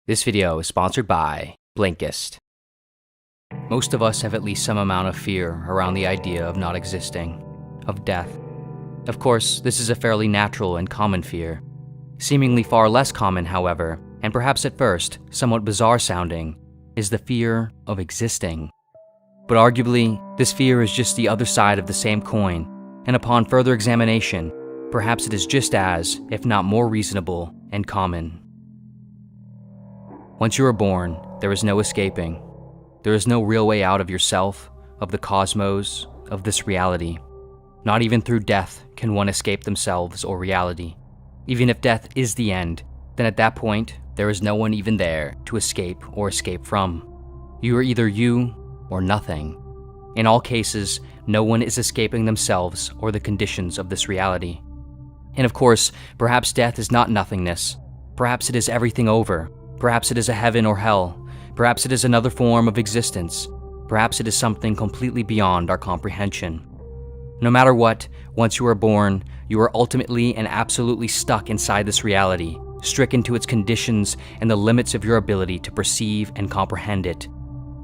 This video is sponsored by Blinkist. Most of us have at least some amount of fear around the idea of not existing, of death. Of course, this is a fairly natural and common fear. Seemingly far less common, however, and perhaps at first somewhat bizarre sounding, is the fear of existing. But arguably, this fear is just the other side of the same coin, and upon further examination, perhaps it is just as, if not more reasonable and common. Once you are born, there is no escaping. There is no real way out of yourself, of the cosmos, of this reality. Not even through death can one escape themselves or reality. Even if death is the end, then at that point, there is no one even there to escape or escape from. You are either you or nothing. In all cases, no one is escaping themselves or the conditions of this reality. And of course, perhaps death is not nothingness. Perhaps it is everything over. Perhaps it is a heaven or hell. Perhaps it is another form of existence. Perhaps it is something completely beyond our comprehension. No matter what, once you are born, you are ultimately and absolutely stuck inside this reality, stricken to its conditions and the limits of your ability to perceive and comprehend it.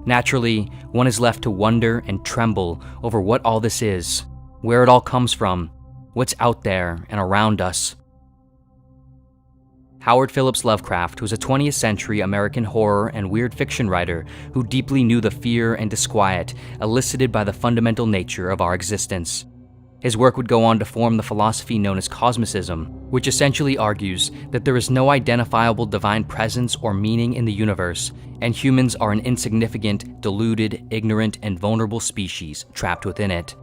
Naturally, one is left to wonder and tremble over what all this is, where it all comes from, what's out there and around us. Howard Phillips Lovecraft was a 20th century American horror and weird fiction writer who deeply knew the fear and disquiet elicited by the fundamental nature of our existence. His work would go on to form the philosophy known as cosmicism, which essentially argues that there is no identifiable divine presence or meaning in the universe, and humans are an insignificant, deluded, ignorant, and vulnerable species trapped within it.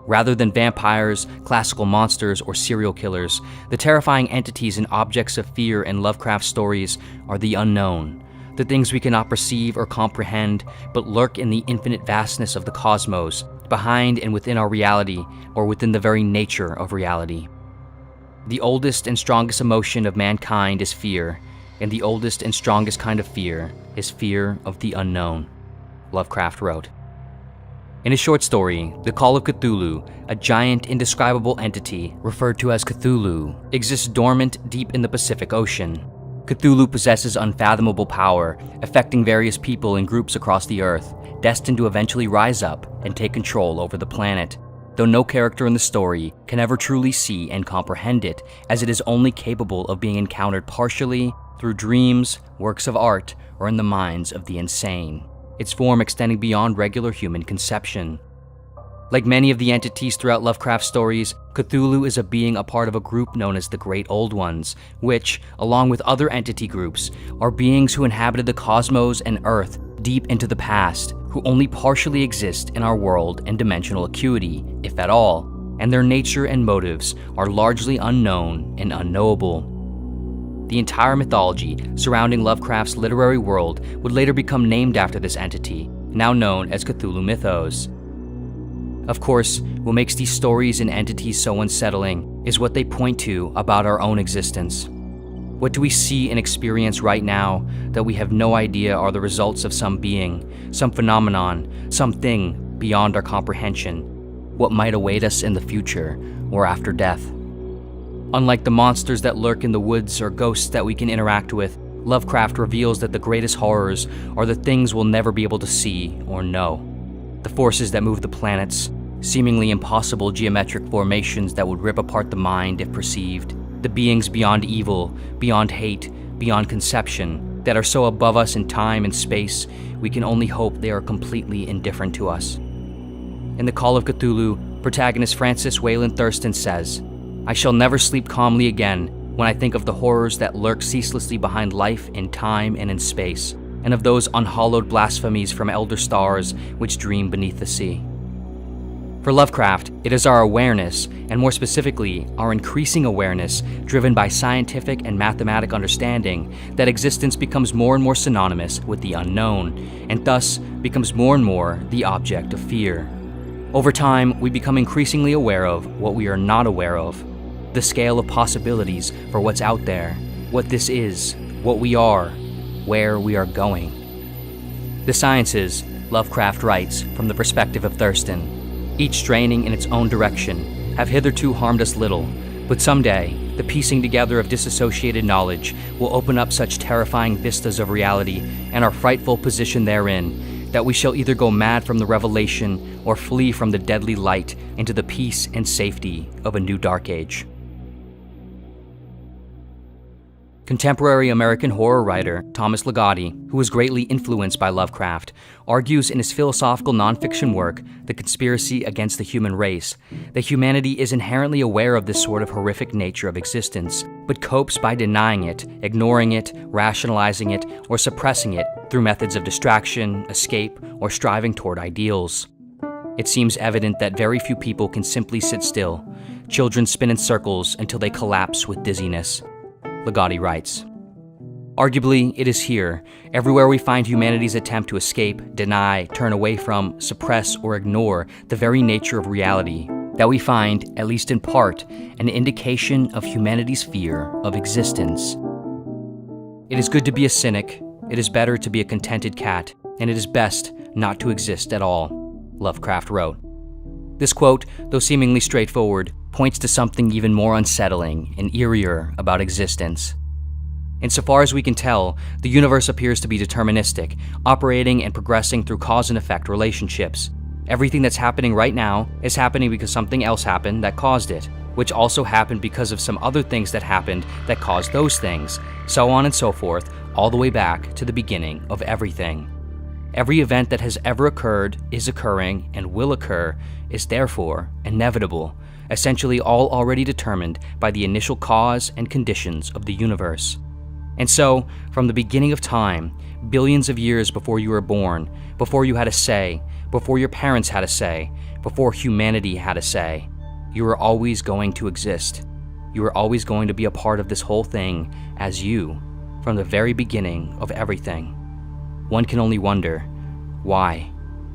Rather than vampires, classical monsters, or serial killers, the terrifying entities and objects of fear in Lovecraft's stories are the unknown, the things we cannot perceive or comprehend, but lurk in the infinite vastness of the cosmos, behind and within our reality, or within the very nature of reality. The oldest and strongest emotion of mankind is fear, and the oldest and strongest kind of fear is fear of the unknown, Lovecraft wrote. In his short story, The Call of Cthulhu, a giant, indescribable entity, referred to as Cthulhu, exists dormant deep in the Pacific Ocean. Cthulhu possesses unfathomable power, affecting various people and groups across the Earth, destined to eventually rise up and take control over the planet, though no character in the story can ever truly see and comprehend it, as it is only capable of being encountered partially through dreams, works of art, or in the minds of the insane, its form extending beyond regular human conception. Like many of the entities throughout Lovecraft's stories, Cthulhu is a being a part of a group known as the Great Old Ones, which, along with other entity groups, are beings who inhabited the cosmos and Earth deep into the past, who only partially exist in our world and dimensional acuity, if at all, and their nature and motives are largely unknown and unknowable. The entire mythology surrounding Lovecraft's literary world would later become named after this entity, now known as Cthulhu Mythos. Of course, what makes these stories and entities so unsettling is what they point to about our own existence. What do we see and experience right now that we have no idea are the results of some being, some phenomenon, something beyond our comprehension? What might await us in the future or after death? Unlike the monsters that lurk in the woods or ghosts that we can interact with, Lovecraft reveals that the greatest horrors are the things we'll never be able to see or know. The forces that move the planets, seemingly impossible geometric formations that would rip apart the mind if perceived, the beings beyond evil, beyond hate, beyond conception, that are so above us in time and space, we can only hope they are completely indifferent to us. In The Call of Cthulhu, protagonist Francis Wayland Thurston says, "I shall never sleep calmly again when I think of the horrors that lurk ceaselessly behind life in time and in space, and of those unhallowed blasphemies from elder stars which dream beneath the sea." For Lovecraft, it is our awareness, and more specifically, our increasing awareness, driven by scientific and mathematical understanding, that existence becomes more and more synonymous with the unknown, and thus becomes more and more the object of fear. Over time, we become increasingly aware of what we are not aware of, the scale of possibilities for what's out there, what this is, what we are, where we are going. The sciences, Lovecraft writes from the perspective of Thurston, each straining in its own direction, have hitherto harmed us little, but someday The piecing together of disassociated knowledge will open up such terrifying vistas of reality and our frightful position therein, that we shall either go mad from the revelation or flee from the deadly light into the peace and safety of a new dark age. Contemporary American horror writer Thomas Ligotti, who was greatly influenced by Lovecraft, argues in his philosophical nonfiction work, The Conspiracy Against the Human Race, that humanity is inherently aware of this sort of horrific nature of existence, but copes by denying it, ignoring it, rationalizing it, or suppressing it through methods of distraction, escape, or striving toward ideals. It seems evident that very few people can simply sit still. Children spin in circles until they collapse with dizziness. Ligotti writes, "Arguably, it is here, everywhere we find humanity's attempt to escape, deny, turn away from, suppress, or ignore the very nature of reality, that we find, at least in part, an indication of humanity's fear of existence. It is good to be a cynic, it is better to be a contented cat, and it is best not to exist at all," Lovecraft wrote. This quote, though seemingly straightforward, points to something even more unsettling and eerier about existence. Insofar as we can tell, the universe appears to be deterministic, operating and progressing through cause and effect relationships. Everything that's happening right now is happening because something else happened that caused it, which also happened because of some other things that happened that caused those things, so on and so forth, all the way back to the beginning of everything. Every event that has ever occurred, is occurring, and will occur is therefore inevitable, essentially all already determined by the initial cause and conditions of the universe. And so, from the beginning of time, billions of years before you were born, before you had a say, before your parents had a say, before humanity had a say, you were always going to exist. You were always going to be a part of this whole thing as you, from the very beginning of everything. One can only wonder, why?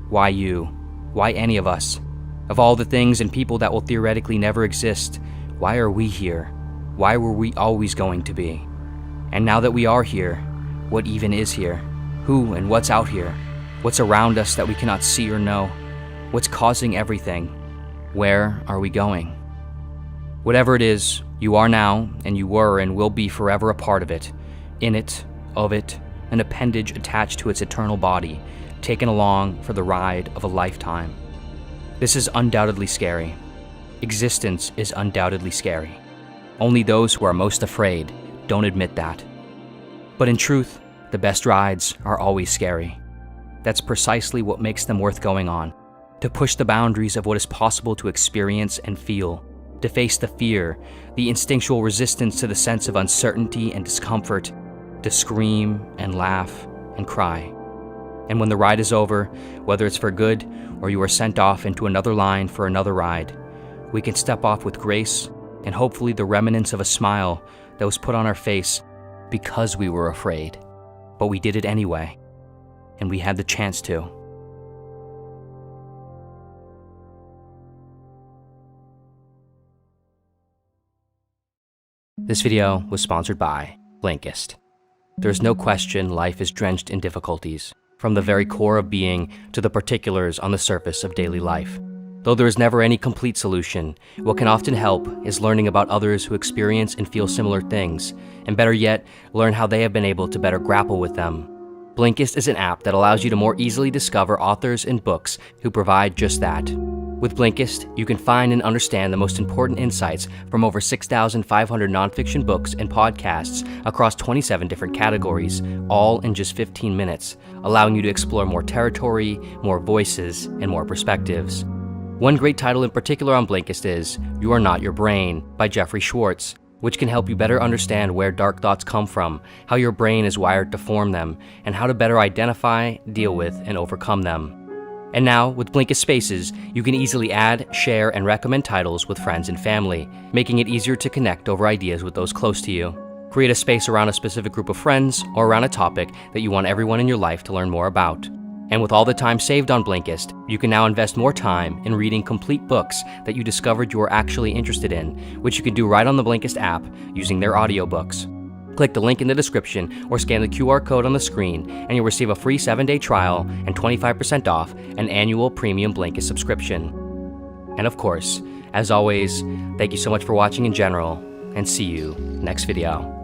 Why you? Why any of us? Of all the things and people that will theoretically never exist, why are we here? Why were we always going to be? And now that we are here, what even is here? Who and what's out here? What's around us that we cannot see or know? What's causing everything? Where are we going? Whatever it is, you are now, and you were and will be forever a part of it, in it, of it, an appendage attached to its eternal body, taken along for the ride of a lifetime. This is undoubtedly scary. Existence is undoubtedly scary. Only those who are most afraid don't admit that. But in truth, the best rides are always scary. That's precisely what makes them worth going on, to push the boundaries of what is possible to experience and feel, to face the fear, the instinctual resistance to the sense of uncertainty and discomfort, to scream and laugh and cry. And when the ride is over, whether it's for good or you are sent off into another line for another ride, we can step off with grace and hopefully the remnants of a smile that was put on our face because we were afraid. But we did it anyway, and we had the chance to. This video was sponsored by Blinkist. There's no question life is drenched in difficulties, from the very core of being to the particulars on the surface of daily life. Though there is never any complete solution, what can often help is learning about others who experience and feel similar things, and better yet, learn how they have been able to better grapple with them. Blinkist is an app that allows you to more easily discover authors and books who provide just that. With Blinkist, you can find and understand the most important insights from over 6,500 nonfiction books and podcasts across 27 different categories, all in just 15 minutes, allowing you to explore more territory, more voices, and more perspectives. One great title in particular on Blinkist is You Are Not Your Brain by Jeffrey Schwartz, which can help you better understand where dark thoughts come from, how your brain is wired to form them, and how to better identify, deal with, and overcome them. And now, with Blinkist Spaces, you can easily add, share, and recommend titles with friends and family, making it easier to connect over ideas with those close to you. Create a space around a specific group of friends or around a topic that you want everyone in your life to learn more about. And with all the time saved on Blinkist, you can now invest more time in reading complete books that you discovered you are actually interested in, which you can do right on the Blinkist app using their audiobooks. Click the link in the description or scan the QR code on the screen and you'll receive a free 7-day trial and 25% off an annual premium Blinkist subscription. And of course, as always, thank you so much for watching in general, and see you next video.